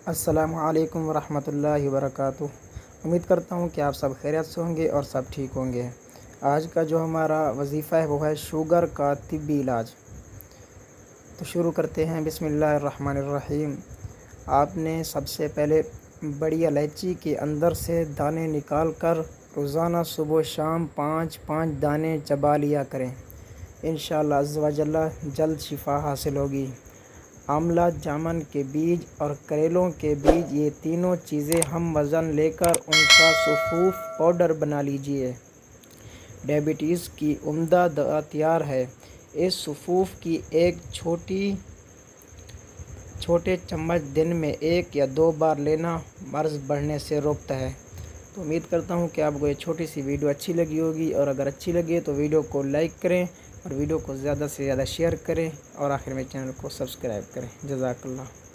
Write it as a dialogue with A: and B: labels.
A: السلام علیکم ورحمۃ اللہ وبرکاتہ۔ امید کرتا ہوں کہ آپ سب خیریت سے ہوں گے اور سب ٹھیک ہوں گے۔ آج کا جو ہمارا وظیفہ ہے وہ ہے شوگر کا طبی علاج۔ تو شروع کرتے ہیں، بسم اللہ الرحمن الرحیم۔ آپ نے سب سے پہلے بڑی الائچی کے اندر سے دانے نکال کر روزانہ صبح و شام 5 دانے چبا لیا کریں۔ انشاءاللہ عز و جل جلد شفا حاصل ہوگی۔ آملہ، جامن کے بیج اور کریلوں کے بیج، یہ تینوں چیزیں ہم وزن لے کر ان کا سفوف پاؤڈر بنا لیجئے۔ ڈائبٹیز کی عمدہ دوا تیار ہے۔ اس سفوف کی ایک چھوٹے چمچ دن میں 1 یا 2 بار لینا مرض بڑھنے سے روکتا ہے۔ تو امید کرتا ہوں کہ آپ کو یہ چھوٹی سی ویڈیو اچھی لگی ہوگی، اور اگر اچھی لگے تو ویڈیو کو لائک کریں اور ویڈیو کو زیادہ سے زیادہ شیئر کریں، اور آخر میں چینل کو سبسکرائب کریں۔ جزاک اللہ۔